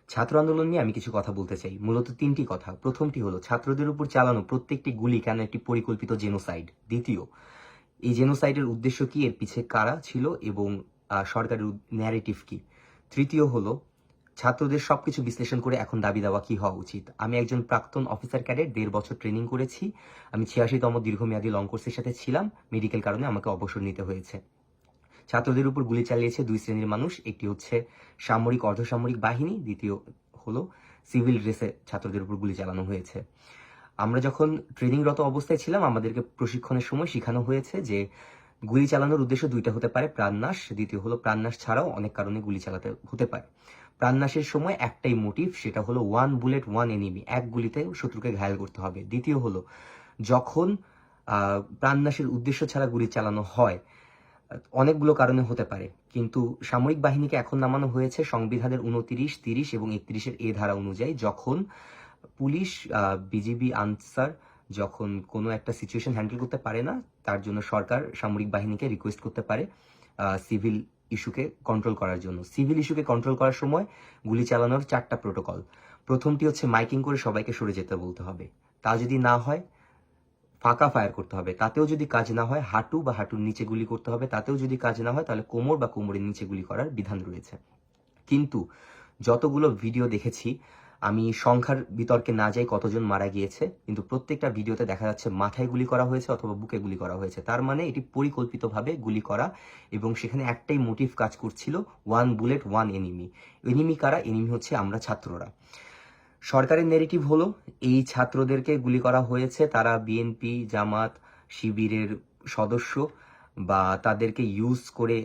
ছাত্র আন্দোলন নিয়ে আমি কিছু কথা বলতে চাই। মূলত তিনটি কথা। প্রথমটি হলো ছাত্রদের উপর চালানো প্রত্যেকটি গুলি কেন একটি পরিকল্পিত জেনোসাইড। দ্বিতীয়, এই জেনোসাইডের উদ্দেশ্য কি, এর পিছে কারা ছিল এবং সরকারের ন্যারেটিভ কি। তৃতীয় হলো ছাত্রদের সবকিছু বিশ্লেষণ করে এখন দাবি দেওয়া কি হওয়া উচিত। আমি একজন প্রাক্তন অফিসার ক্যাডেট, 1.5 বছর ট্রেনিং করেছি। আমি 86তম দীর্ঘমেয়াদী লং কোর্সের সাথে ছিলাম। মেডিকেল কারণে আমাকে অবসর নিতে হয়েছে। ছাত্রদের উপর গুলি চালিয়েছে দুই শ্রেণীর মানুষ। একটি হচ্ছে সামরিক অর্ধসামরিক বাহিনী, দ্বিতীয় হলো সিভিল ড্রেসে ছাত্রদের উপর গুলি চালানো হয়েছে। আমরা যখন ট্রেনিংরত অবস্থায় ছিলাম আমাদেরকে প্রশিক্ষণের সময় শেখানো হয়েছে যে গুলি চালানোর উদ্দেশ্য দুইটা হতে পারে, প্রাণনাশ, দ্বিতীয় হলো প্রাণনাশ ছাড়াও অনেক কারণে গুলি চালাতে হতে পারে। প্রাণনাশের সময় একটাই মোটিভ, সেটা হলো 1 বুলেট 1 এনিমি, এক গুলিতে শত্রুকে ঘায়েল করতে হবে। দ্বিতীয় হলো যখন প্রাণনাশের উদ্দেশ্য ছাড়া গুলি চালানো হয় অনেকগুলো কারণে হতে পারে, কিন্তু সামরিক বাহিনীকে এখন নামানো হয়েছে সংবিধানের 29, 30 এবং 31-এর এ ধারা অনুযায়ী। যখন পুলিশ, বিজিবি, আনসার যখন কোনো একটা সিচুয়েশন হ্যান্ডেল করতে পারে না, তার জন্য সরকার সামরিক বাহিনীকে রিকোয়েস্ট করতে পারে সিভিল ইস্যুকে কন্ট্রোল করার জন্য। সিভিল ইস্যুকে কন্ট্রোল করার সময় গুলি চালানোর 4টা প্রোটোকল। প্রথমটি হচ্ছে মাইকিং করে সবাইকে সরে যেতে বলতে হবে। তা যদি না হয় ফাঁকা ফায়ার করতে হবে। তাতেও যদি কাজ না হয় হাঁটু বা হাঁটুর নিচে গুলি করতে হবে। তাতেও যদি কাজ না হয় তাহলে কোমর বা কোমরের নিচে গুলি করার বিধান রয়েছে। কিন্তু যতগুলো ভিডিও দেখেছি, আমি সংখ্যার বিতর্কে না যাই কতজন মারা গিয়েছে, কিন্তু প্রত্যেকটা ভিডিওতে দেখা যাচ্ছে মাথায় গুলি করা হয়েছে অথবা বুকে গুলি করা হয়েছে। তার মানে এটি পরিকল্পিতভাবে গুলি করা, এবং সেখানে একটাই মোটিভ কাজ করছিল, 1 বুলেট 1 এনিমি। এনিমি কারা? এনিমি হচ্ছে আমরা ছাত্ররা। সরকারের নেগেটিভ হলো এই ছাত্রদেরকে গুলি করা হয়েছে, তারা বিএনপি, জামাত, শিবিরের সদস্য, বা তাদেরকে ইউজ করে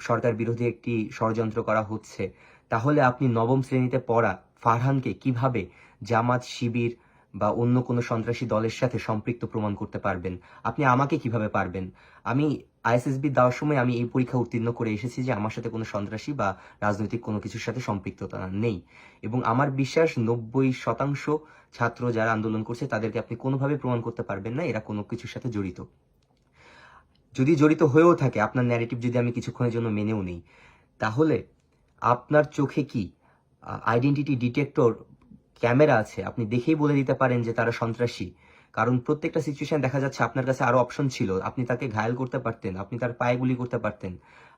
সরকার বিরোধী একটি ষড়যন্ত্র করা হচ্ছে। তাহলে আপনি নবম শ্রেণীতে পড়া ফারহানকে কিভাবে জামাত, শিবির বা অন্য কোনো সন্ত্রাসী দলের সাথে সম্পৃক্ত প্রমাণ করতে পারবেন? আপনি আমাকে কিভাবে পারবেন? আমি আইএসএসবি দেওয়ার সময় আমি এই পরীক্ষা উত্তীর্ণ করে এসেছি যে আমার সাথে কোনো সন্ত্রাসী বা রাজনৈতিক কোনো কিছুর সাথে সম্পৃক্ততা নেই, এবং আমার বিশ্বাস 90% ছাত্র যারা আন্দোলন করছে তাদেরকে আপনি কোনোভাবে প্রমাণ করতে পারবেন না এরা কোনো কিছুর সাথে জড়িত। যদি জড়িত হয়েও থাকে, আপনার ন্যারেটিভ যদি আমি কিছুক্ষণের জন্য মেনেও নেই, তাহলে আপনার চোখে কি আইডেন্টিটি ডিটেক্টর ক্যামেরা আছে? আপনি দেখেই বলে দিতে পারেন যে তারা সন্ত্রাসী। কারণ প্রত্যেকটা সিচুয়েশন দেখা যাচ্ছে আপনার কাছে আরো অপশন ছিল, আপনি তাকে ঘায়েল করতে পারতেন, আপনি তার পায়ে গুলি করতে পারতেন।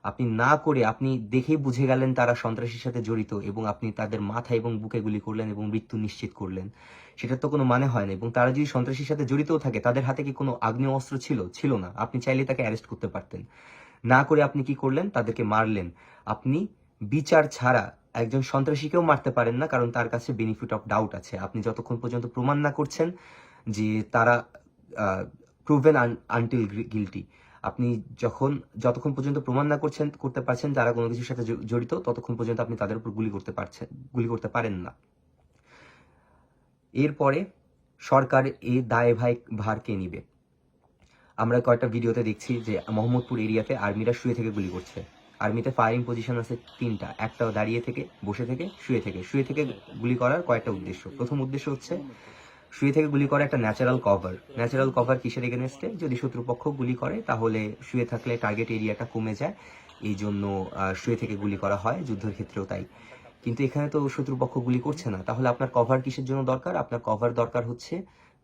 আপনি না করে আপনি দেখেই বুঝে গেলেন তারা সন্ত্রাসীর সাথে জড়িত, এবং আপনি তাদের মাথা এবং বুকে গুলি করলেন এবং মৃত্যু নিশ্চিত করলেন। সেটার তো কোনো মানে হয় না। এবং তারা যদি সন্ত্রাসীর সাথে জড়িতও থাকে, তাদের হাতে কি কোনো আগ্নেয় অস্ত্র ছিল? ছিল না। আপনি চাইলে তাকে অ্যারেস্ট করতে পারতেন। না করে আপনি কি করলেন? তাদেরকে মারলেন। আপনি বিচার ছাড়া একজন সন্ত্রাসীকেও মারতে পারেন না, কারণ তার কাছে বেনিফিট অফ ডাউট আছে। আপনি যতক্ষণ পর্যন্ত প্রমাণ না করছেন যে তারা প্রুভেন আনটিল গিলটি, আপনি যতক্ষণ পর্যন্ত প্রমাণ না করতে পারছেন তারা কোনো কিছুর সাথে জড়িত, ততক্ষণ পর্যন্ত আপনি তাদের উপর গুলি করতে পারেন না। এরপরে সরকার এই ভার কে নিবে? আমরা কয়েকটা ভিডিওতে দেখছি যে মোহাম্মদপুর এরিয়াতে আর্মিরা শুয়ে থেকে গুলি করছে। আর্মিতে ফায়ারিং পজিশন আছে 3টা, একটা দাঁড়িয়ে থেকে, বসে থেকে, শুয়ে থেকে গুলি করার কয়েকটা উদ্দেশ্য। প্রথম উদ্দেশ্য হচ্ছে শুয়ে থেকে গুলি করা একটা ন্যাচারাল কভার। ন্যাচারাল কভার কিসের এগেনস্টে? যদি শত্রুপক্ষ গুলি করে তাহলে শুয়ে থাকলে টার্গেট এরিয়াটা কমে যায়, এই জন্য শুয়ে থেকে গুলি করা হয়, যুদ্ধের ক্ষেত্রেও তাই। কিন্তু এখানে তো শত্রুপক্ষ গুলি করছে না, তাহলে আপনার কভার কিসের জন্য দরকার? আপনার কভার দরকার হচ্ছে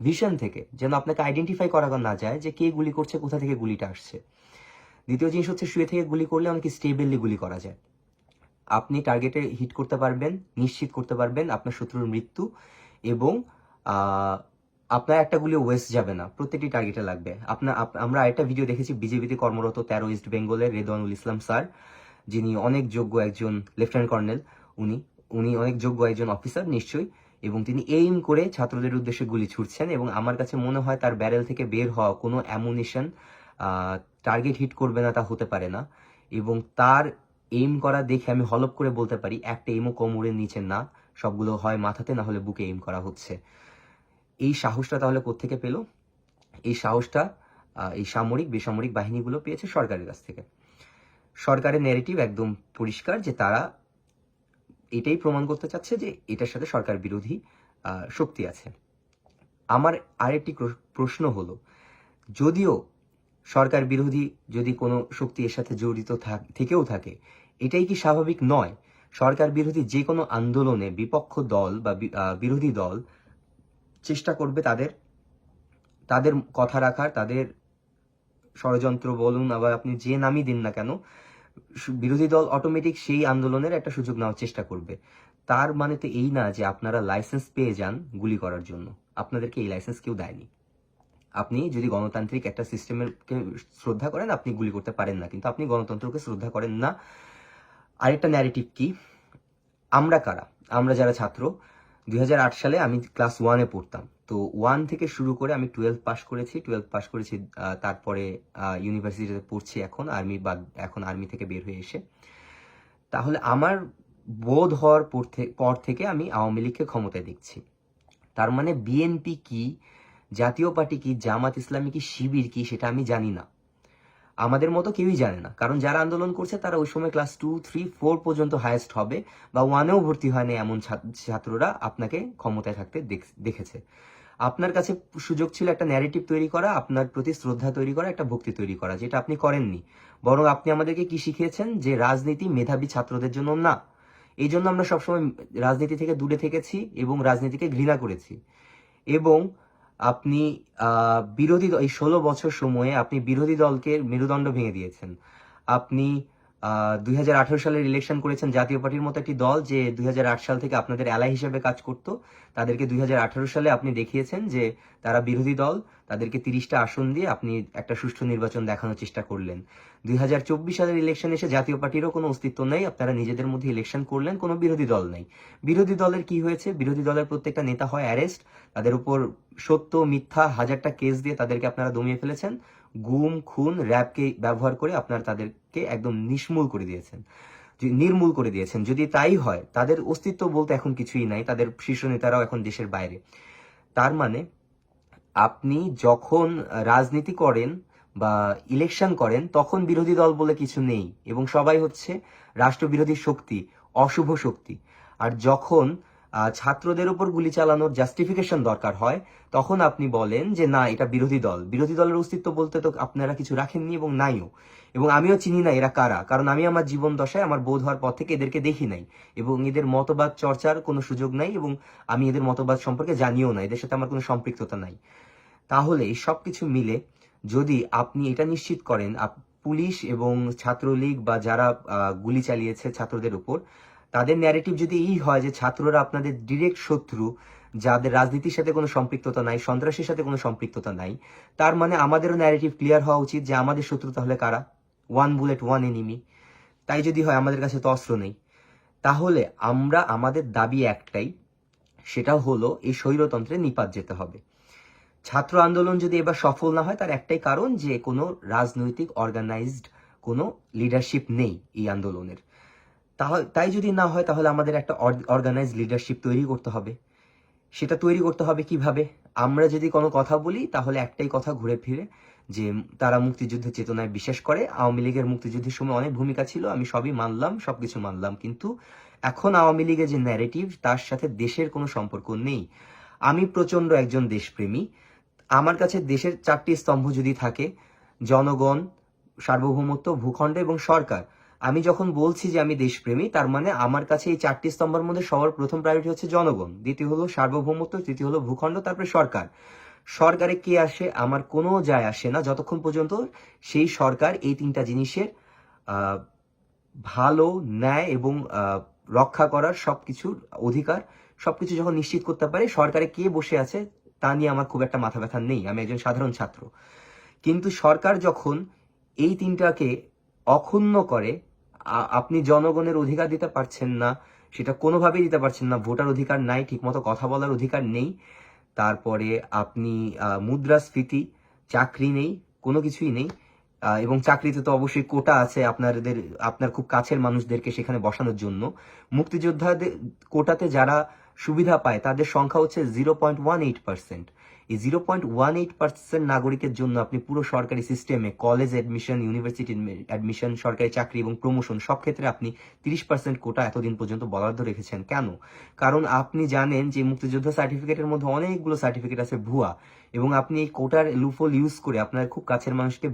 ভিশন থেকে, যেন আপনাকে আইডেন্টিফাই করা না যায় যে কে গুলি করছে, কোথা থেকে গুলিটা আসছে। দ্বিতীয় জিনিস হচ্ছে শুয়ে থেকে গুলি করলে অনেক স্টেবলি গুলি করা যায়। আপনি টার্গেটে হিট করতে পারবেন, নিশ্চিত করতে পারবেন আপনার শত্রুর মৃত্যু, এবং আপনার একটা গুলি ওয়েস্ট যাবে না, প্রত্যেকটি টার্গেটে লাগবে। আমরা আরেকটা ভিডিও দেখেছি বিজেপিতে কর্মরত 13 ইস্ট বেঙ্গলের রেদওয়ানুল ইসলাম স্যার, যিনি অনেক যোগ্য একজন লেফটেন্যান্ট কর্নেল, উনি অনেক যোগ্য একজন অফিসার নিশ্চয়ই, এবং তিনি এইম করে ছাত্রদের উদ্দেশ্যে গুলি ছুটছেন, এবং আমার কাছে মনে হয় তার ব্যারেল থেকে বের হওয়া কোনো অ্যামুনিশন টার্গেট হিট করবে না তা হতে পারে না। এবং তার এইম করা দেখে আমি হলপ করে বলতে পারি একটা এইমও কোমরের নিচে না, সবগুলো হয় মাথাতে না হলে বুকে এইম করা হচ্ছে। এই সাহসটা তাহলে কোত্থেকে পেল? এই সাহসটা এই সামরিক বেসামরিক বাহিনীগুলো পেয়েছে সরকারের কাছ থেকে। সরকারের ন্যারেটিভ একদম পরিষ্কার যে তারা এটাই প্রমাণ করতে চাচ্ছে যে এটার সাথে সরকার বিরোধী শক্তি আছে। আমার আরেকটি প্রশ্ন হলো, যদিও সরকার বিরোধী যদি কোনো শক্তি এর সাথে জড়িত থেকেও থাকে, এটাই কি স্বাভাবিক নয়? সরকার বিরোধী যে কোনো আন্দোলনে বিপক্ষ দল বা বিরোধী দল চেষ্টা করবে তাদের তাদের কথা রাখার, তাদের ষড়যন্ত্র বলুন, আবার আপনি যে নামই দিন না কেন, বিরোধী দল অটোমেটিক সেই আন্দোলনের একটা সুযোগ নেওয়ার চেষ্টা করবে। তার মানে তো এই না যে আপনারা লাইসেন্স পেয়ে যান গুলি করার জন্য, আপনাদেরকে এই লাইসেন্স কেউ দেয়নি। আপনি যদি গণতান্ত্রিক একটা সিস্টেমের শ্রদ্ধা করেন, আপনি গুলি করতে পারেন না, কিন্তু আপনি গণতন্ত্রকে শ্রদ্ধা করেন না। আরেকটা ন্যারেটিভ কি, আমরা কারা? আমরা যারা ছাত্র, 2008 সালে আমি ক্লাস 1-এ পড়তাম, তো 1 থেকে শুরু করে আমি 12 পাস করেছি, তারপরে ইউনিভার্সিটিতে পড়ছি এখন এখন আর্মি থেকে বের হয়ে এসে। তাহলে আমার বোধ হওয়ার পর থেকে আমি আওয়ামী লীগকে ক্ষমতায় দেখছি। তার মানে বিএনপি কি, জাতীয় পার্টি কি, জামাত ইসলামী কি, শিবির কি, সেটা আমি জানি না। আমাদের মতো কেউই জানে না, কারণ যারা আন্দোলন করছে তারা ওই সময় ক্লাস 2, 3, 4 পর্যন্ত হায়েস্ট হবে, বা 1-এও ভর্তি হয়নি এমন ছাত্ররা আপনাকে ক্ষমতায় থাকতে দেখেছে। আপনার কাছে সুযোগ ছিল একটা ন্যারেটিভ তৈরি করা, আপনার প্রতি শ্রদ্ধা তৈরি করা, একটা ভক্তি তৈরি করা, যেটা আপনি করেননি। বরং আপনি আমাদেরকে কি শিখিয়েছেন, যে রাজনীতি মেধাবী ছাত্রদের জন্য না। এই জন্য আমরা সবসময় রাজনীতি থেকে দূরে থেকেছি এবং রাজনীতিকে ঘৃণা করেছি। এবং আপনি এই 16 বছর সময়ে আপনি বিরোধী দলকে মেরুদণ্ড ভেঙে দিয়েছেন। আপনি 2018 সালের ইলেকশন করেছেন জাতীয় পার্টির মতো একটি দল, যে 2008 সাল থেকে আপনাদের অ্যালাই হিসেবে কাজ করত। তাদেরকে 2018 সালে আপনি দেখিয়েছেন যে তারা বিরোধী দল, তাদেরকে 30টা আসন দিয়ে আপনি একটা সুষ্ঠু নির্বাচন দেখানোর চেষ্টা করলেন। 2024 সালের ইলেকশন এসে জাতীয় পার্টিরও কোনো অস্তিত্ব নেই, আপনারা নিজেদের মধ্যে ইলেকশন করলেন, কোনো বিরোধী দল নেই। বিরোধী দলের কি হয়েছে? বিরোধী দলের প্রত্যেকটা নেতা হয় অ্যারেস্ট, তাদের উপর সত্য মিথ্যা হাজারটা কেস দিয়ে তাদেরকে আপনারা দমিয়ে ফেলেছেন। গুম, খুন, র্যাবকে ব্যবহার করে আপনারা তাদেরকে একদম নির্মূল করে দিয়েছেন। যদি তাই হয়, তাদের অস্তিত্ব বলতে এখন কিছুই নাই, তাদের শীর্ষ নেতারাও এখন দেশের বাইরে। তার মানে আপনি যখন রাজনীতি করেন বা ইলেকশন করেন, তখন বিরোধী দল বলে কিছু নেই এবং সবাই হচ্ছে রাষ্ট্রবিরোধী শক্তি, অশুভ শক্তি। আর যখন ছাত্রদের উপর গুলি চালানোর জাস্টিফিকেশন দরকার হয়, তখন আপনি বলেন যে না, এটা বিরোধী দল। বিরোধী দলের অস্তিত্ব বলতে তো আপনারা কিছু রাখেননি এবং নাইও। এবং আমিও চিনি না এরা কারা, কারণ আমি আমার জীবন দশায় আমার বোধ হওয়ার পর থেকে এদেরকে দেখি নাই, এবং এদের মতবাদ চর্চার কোনো সুযোগ নাই, এবং আমি এদের মতবাদ সম্পর্কে জানিও না, এদের সাথে আমার কোনো সম্পৃক্ততা নাই। তাহলে এই সব কিছু মিলে যদি আপনি এটা নিশ্চিত করেন, পুলিশ এবং ছাত্রলীগ বা যারা গুলি চালিয়েছে ছাত্রদের উপর, তাদের ন্যারেটিভ যদি এই হয় যে ছাত্ররা আপনাদের ডিরেক্ট শত্রু, যাদের রাজনীতির সাথে কোনো সম্পৃক্ততা নাই, সন্ত্রাসের সাথে কোনো সম্পৃক্ততা নাই, তার মানে আমাদেরও ন্যারেটিভ ক্লিয়ার হওয়া উচিত যে আমাদের শত্রু তাহলে কারা? 1 বুলেট 1 এনিমি। তাই যদি হয়, আমাদের কাছে তো অস্ত্র নেই। তাহলে আমাদের দাবি একটাই, সেটা হলো এই স্বৈরতন্ত্রের নিপাত যেতে হবে। ছাত্র আন্দোলন যদি এবার সফল না হয়, তার একটাই কারণ, যে কোনো রাজনৈতিক অর্গানাইজড কোনো লিডারশিপ নেই এই আন্দোলনের। তাই যদি না হয়, তাহলে আমাদের একটা অর্গানাইজড লিডারশিপ তৈরি করতে হবে। সেটা তৈরি করতে হবে কিভাবে? আমরা যদি কোনো কথা বলি, তাহলে একটাই কথা ঘুরে ফিরে, যে তারা মুক্তিযুদ্ধের চেতনায় বিশ্বাস করে। আওয়ামী লীগের মুক্তিযুদ্ধের সময় অনেক ভূমিকা ছিল, আমি সবই মানলাম, সবকিছু মানলাম, কিন্তু এখন আওয়ামী লীগের যে ন্যারেটিভ, তার সাথে দেশের কোনো সম্পর্ক নেই। আমি প্রচন্ড একজন দেশপ্রেমী। আমার কাছে দেশের 4টি স্তম্ভ যদি থাকে, জনগণ, সার্বভৌমত্ব, ভূখণ্ড এবং সরকার, আমি যখন বলছি যে আমি দেশপ্রেমী, তার মানে আমার কাছে এই 4টি স্তম্ভের মধ্যে সবার প্রথম প্রায়োরিটি হচ্ছে জনগণ, দ্বিতীয় হলো সার্বভৌমত্ব, তৃতীয় হলো ভূখণ্ড, তারপরে সরকার। সরকারে কে আসে আমার কোনো যায় আসে না, যতক্ষণ পর্যন্ত সেই সরকার এই 3টা জিনিসের ভালো, ন্যায় এবং রক্ষা করার সবকিছুর অধিকার, সবকিছু যখন নিশ্চিত করতে পারে। সরকারে কে বসে আছে তা নিয়ে আমার খুব একটা মাথা ব্যথা নেই, আমি একজন সাধারণ ছাত্র। কিন্তু সরকার যখন এই 3টাকে অক্ষুণ্ণ করে, আপনি জনগণের অধিকার দিতে পারছেন না, সেটা কোনোভাবেই দিতে পারছেন না। ভোটার অধিকার নাই, ঠিকমতো কথা বলার অধিকার নেই, তারপরে আপনি মুদ্রাস্ফীতি, চাকরি নেই, কোনো কিছুই নেই। এবং চাকরিতে তো অবশ্যই কোটা আছে আপনার খুব কাছের মানুষদেরকে সেখানে বসানোর জন্য। মুক্তিযোদ্ধাদের কোটাতে যারা সুবিধা পায়, তাদের সংখ্যা হচ্ছে 0.18%। এই 0.18% নাগরিকের জন্য আপনি পুরো সরকারি সিস্টেমে, কলেজ অ্যাডমিশন, ইউনিভার্সিটি অ্যাডমিশন, সরকারি চাকরি এবং প্রমোশন, সব ক্ষেত্রে আপনি 30% কোটা এতদিন পর্যন্ত বরাদ্দ রেখেছেন। কেন? কারণ আপনি জানেন যে মুক্তিযোদ্ধা সার্টিফিকেটের মধ্যে অনেকগুলো সার্টিফিকেট আছে ভুয়া, এবং আপনি এই কোটার লুফল ইউজ করে আপনার খুব কাছের মানুষকে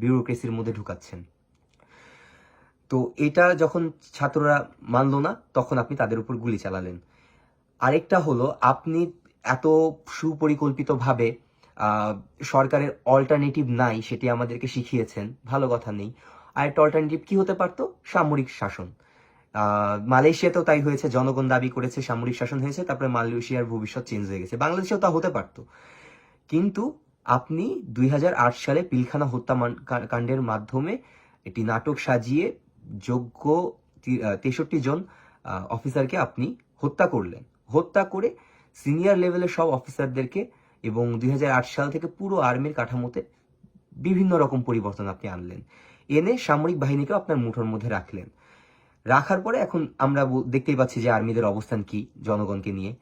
বিউরোক্রেসির মধ্যে ঢুকাচ্ছেন। তো এটা যখন ছাত্ররা মানলো না, তখন আপনি তাদের উপর গুলি চালালেন। আরেকটা হলো, আপনি এত সুপরিকল্পিতভাবে সরকারের অল্টারনেটিভ নাই সেটি আমাদেরকে শিখিয়েছেন, ভালো কথা নেই। আরেকটা অল্টারনেটিভ কি হতে পারতো? সামরিক শাসন। মালয়েশিয়াতেও তাই হয়েছে, জনগণ দাবি করেছে সামরিক শাসন হয়েছে, তারপরে মালয়েশিয়ার ভবিষ্যৎ চেঞ্জ হয়ে গেছে। বাংলাদেশেও তা হতে পারতো, কিন্তু আপনি 2008 সালে পিলখানা হত্যা কাণ্ডের মাধ্যমে একটি নাটক সাজিয়ে যোগ্য 63 জন অফিসারকে আপনি হত্যা করলেন। হত্যা করে সিনিয়র লেভেলের সব অফিসারদেরকে, এবং 2008 সাল থেকে পুরো আর্মির কাঠামোতে বিভিন্ন রকম পরিবর্তন আপনি আনলেন, এনে সামরিক বাহিনীকেও আপনার মুঠোর মধ্যে রাখলেন। রাখার পরে এখন আমরা দেখতেই পাচ্ছি যে আর্মিদের অবস্থান কি জনগণকে নিয়ে,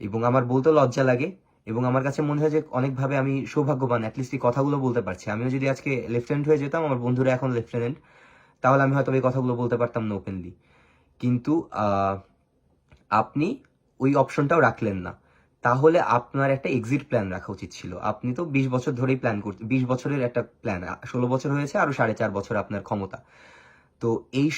এবং আমার বলতেও লজ্জা লাগে, এবং আমার কাছে মনে হয় যে অনেকভাবে আমি সৌভাগ্যবান, অ্যাটলিস্ট এই কথাগুলো বলতে পারছি। আমিও যদি আজকে লেফটেন্যান্ট হয়ে যেতাম, আমার বন্ধুরা এখন লেফটেন্যান্ট, তাহলে আমি হয়তো এই কথাগুলো বলতে পারতাম না ওপেনলি। কিন্তু আপনি ওই অপশনটাও রাখলেন না। তাহলে আপনার একটা এক্সিট প্ল্যান রাখা উচিত ছিল। আপনি তো 20 বছর ধরেই প্ল্যান করতে, 20 বছরের একটা প্ল্যান, 16 বছর হয়েছে, আরো 4.5 বছর আপনার ক্ষমতা। তো এই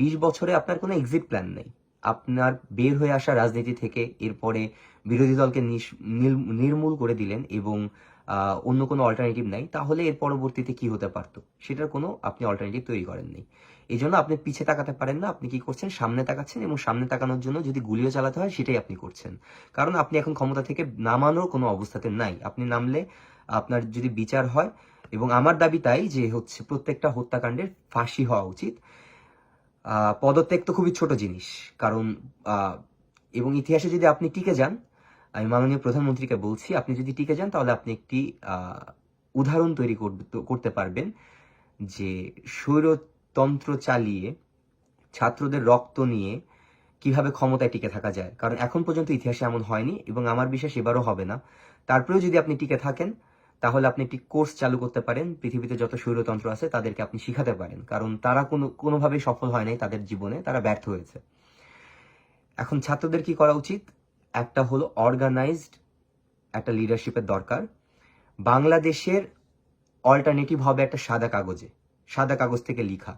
20 বছরে আপনার কোনো এক্সিট প্ল্যান নেই। আপনার বের হয়ে আসা রাজনীতি থেকে এরপরে বিরোধী দলকে নির্মূল করে দিলেন, এবং অন্য কোনো অল্টারনেটিভ নাই। তাহলে এর পরবর্তীতে কি হতে পারতো সেটার কোনো আপনি অল্টারনেটিভ তৈরি করেননি। এই জন্য আপনি পিছে তাকাতে পারেন না, আপনি কি করছেন? সামনে তাকাচ্ছেন, এবং সামনে তাকানোর জন্য যদি গুলিও চালাতে হয় সেটাই আপনি করছেন। কারণ আপনি এখন ক্ষমতা থেকে নামানোর কোনো অবস্থাতে নাই। আপনি নামলে আপনার যদি বিচার হয়, এবং আমার দাবি তাই যে হচ্ছে প্রত্যেকটা হত্যাকাণ্ডের ফাঁসি হওয়া উচিত। পদত্যাগ তো খুবই ছোট জিনিস, কারণ এবং ইতিহাসে যদি আপনি টিকে যান, আমি মাননীয় প্রধানমন্ত্রীকে বলছি, আপনি যদি টিকে যান তাহলে আপনি একটি উদাহরণ তৈরি করতে পারবেন যে স্বৈরতন্ত্র চালিয়ে ছাত্রদের রক্ত নিয়ে কিভাবে ক্ষমতায় টিকে থাকা যায়। কারণ এখন পর্যন্ত ইতিহাসে এমন হয়নি, এবং আমার বিশ্বাস এবারও হবে না। তারপরেও যদি আপনি টিকে থাকেন, তাহলে আপনি একটি কোর্স চালু করতে পারেন, পৃথিবীতে যত স্বৈরতন্ত্র আছে তাদেরকে আপনি শিখাতে পারেন, কারণ তারা কোনোভাবেই সফল হয় নাই তাদের জীবনে, তারা ব্যর্থ হয়েছে। এখন ছাত্রদের কি করা উচিত? একটা হলো অর্গানাইজড একটা লিডারশিপের দরকার। বাংলাদেশের অল্টারনেটিভ হবে একটা সাদা কাগজ থেকে লিখা,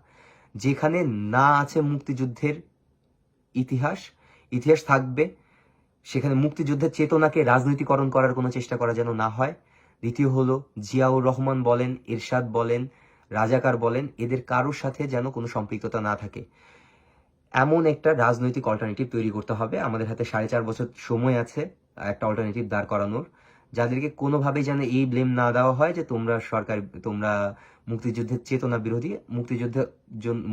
যেখানে না আছে মুক্তিযুদ্ধের ইতিহাস থাকবে, সেখানে মুক্তিযুদ্ধের চেতনাকে রাজনীতিকরণ করার কোনো চেষ্টা করা যেন না হয়। দ্বিতীয় হলো, জিয়াউর রহমান বলেন, এরশাদ বলেন, রাজাকার বলেন, এদের কারোর সাথে যেন কোনো সম্পৃক্ততা না থাকে। এমন একটা রাজনৈতিক অল্টারনেটিভ তৈরি করতে হবে। আমাদের হাতে 4.5 বছর সময় আছে একটা অল্টারনেটিভ দাঁড় করানোর, যাদেরকে কোনোভাবেই যেন এই ব্লেম না দেওয়া হয় যে তোমরা মুক্তিযুদ্ধের চেতনা বিরোধী।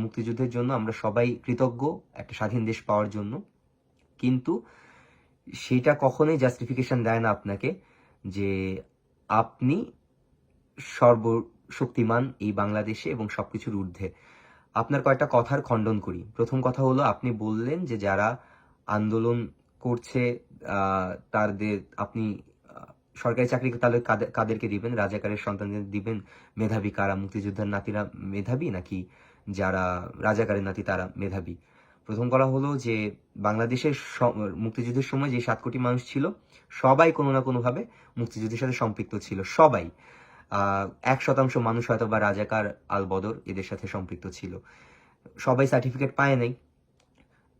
মুক্তিযুদ্ধের জন্য আমরা সবাই কৃতজ্ঞ একটা স্বাধীন দেশ পাওয়ার জন্য, কিন্তু সেটা কখনোই জাস্টিফিকেশন দেয় না আপনাকে যে আপনি সর্বশক্তিমান এই বাংলাদেশে এবং সবকিছুর ঊর্ধ্বে। আপনার কয়েকটা কথার খণ্ডন করি। প্রথম কথা হলো, আপনি বললেন যে যারা আন্দোলন করছে তাদের আপনি সরকারি চাকরি তাহলে কাদেরকে দিবেন? রাজাকারের সন্তানদের দিবেন? মেধাবী কারা? মুক্তিযোদ্ধার নাতিরা মেধাবী, নাকি যারা রাজাকারের নাতি তারা মেধাবী? প্রথম করা হলো যে বাংলাদেশের মুক্তিযুদ্ধের সময় যে 7 কোটি মানুষ ছিল, সবাই কোনো না কোনোভাবে মুক্তিযুদ্ধের সাথে সম্পৃক্ত ছিল। সবাই 1% মানুষ হয়তো বা রাজাকার, আল বদর এদের সাথে সম্পৃক্ত ছিল। সবাই সার্টিফিকেট পায় নাই।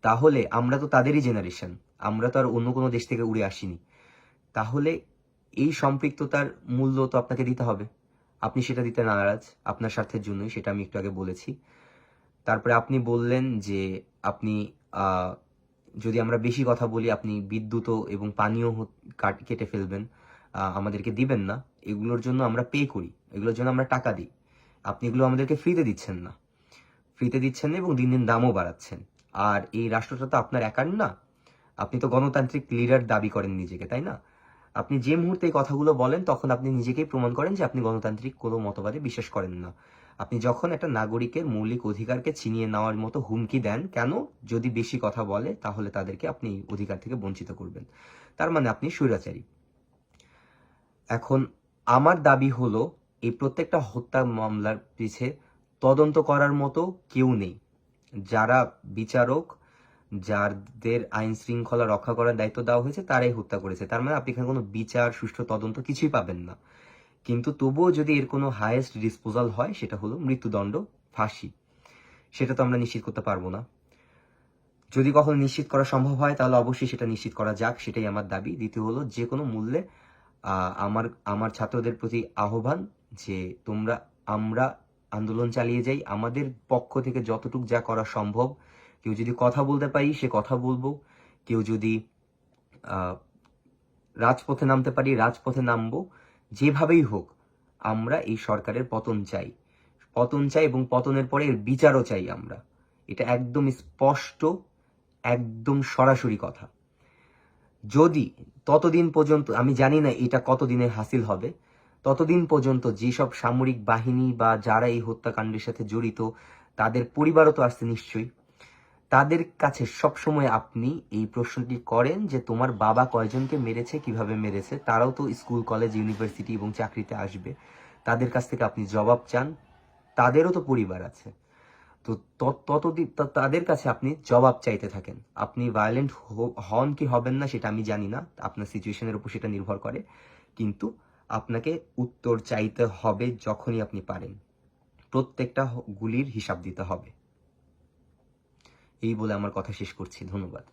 তাহলে আমরা তো তাদেরই জেনারেশন, আমরা তো আর অন্য কোনো দেশ থেকে উড়ে আসিনি। তাহলে এই সম্পৃক্ততার মূল্য তো আপনাকে দিতে হবে। আপনি সেটা দিতে নারাজ, আপনার স্বার্থের জন্যই, সেটা আমি একটু আগে বলেছি। তারপরে আপনি বললেন যে আপনি যদি আমরা বেশি কথা বলি, আপনি বিদ্যুৎ এবং পানীয় কেটে ফেলবেন, আমাদেরকে দিবেন না। এগুলোর জন্য আমরা পে করি, এগুলোর জন্য আমরা টাকা দিই। আপনি এগুলো আমাদেরকে ফ্রিতে দিচ্ছেন না এবং দিন দিন দামও বাড়াচ্ছেন। আর এই রাষ্ট্রটা তো আপনার একার না, আপনি তো গণতান্ত্রিক লিডার দাবি করেন নিজেকে, তাই না? আপনি যে মুহূর্তে এই কথাগুলো বলেন, তখন আপনি নিজেকেই প্রমাণ করেন যে আপনি গণতান্ত্রিক কোনো মতবাদে বিশ্বাস করেন না। আপনি যখন একটা নাগরিকের মৌলিক অধিকারকে ছিনিয়ে নেওয়ার মতো হুমকি দেন, কেন? যদি বেশি কথা বলে তাহলে তাদেরকে আপনি অধিকার থেকে বঞ্চিত করবেন, তার মানে আপনি স্বৈরাচারী। এখন আমার দাবি হলো, এই প্রত্যেকটা হত্যা মামলার পিছে তদন্ত করার মতো কেউ নেই। যারা বিচারক, যাদের আইন শৃঙ্খলা রক্ষা করার দায়িত্ব দেওয়া হয়েছে, তারাই হত্যা করেছে। তার মানে আপনি এখানে কোনো বিচার, সুষ্ঠু তদন্ত কিছুই পাবেন না। কিন্তু তবুও যদি এর কোনো হায়েস্ট ডিসপোজাল হয়, সেটা হলো মৃত্যুদণ্ড, ফাঁসি। সেটা তো আমরা নিশ্চিত করতে পারবো না। যদি কখনো নিশ্চিত করা সম্ভব হয় তাহলে অবশ্যই সেটা নিশ্চিত করা যাক, সেটাই আমার দাবি। দ্বিতীয় হলো, যে কোনো মূল্যে আমার ছাত্রদের প্রতি আহ্বান যে আমরা আন্দোলন চালিয়ে যাই, আমাদের পক্ষ থেকে যতটুকু যা করা সম্ভব। কেউ যদি কথা বলতে পারি সে কথা বলবো, কেউ যদি রাজপথে নামতে পারি রাজপথে নামবো। যেভাবেই হোক আমরা এই সরকারের পতন চাই এবং পতনের পরে এর বিচারও চাই আমরা। এটা একদম স্পষ্ট, একদম সরাসরি কথা। যদি ততদিন পর্যন্ত, আমি জানি না এটা কতদিনের হাসিল হবে, ততদিন পর্যন্ত যেসব সামরিক বাহিনী বা যারা এই হত্যাকাণ্ডের সাথে জড়িত, তাদের পরিবারও তো আসছে নিশ্চয়ই, তাদের কাছে সবসময় আপনি এই প্রশ্নটি করেন যে তোমার বাবা কয়জনকে মেরেছে, কিভাবে মেরেছে। তারাও তো স্কুল, কলেজ, ইউনিভার্সিটি এবং চাকরিতে আসবে, তাদের কাছ থেকে আপনি জবাব চান। তাদেরও তো পরিবার আছে, তো ততদিন তাদের কাছে আপনি জবাব চাইতে থাকেন। আপনি ভায়োলেন্ট হন কি হবেন না সেটা আমি জানি না, আপনার সিচুয়েশনের উপর সেটা নির্ভর করে, কিন্তু আপনাকে উত্তর চাইতে হবে যখনই আপনি পারেন। প্রত্যেকটা গুলির হিসাব দিতে হবে। এই বলে আমার কথা শেষ করছি। ধন্যবাদ।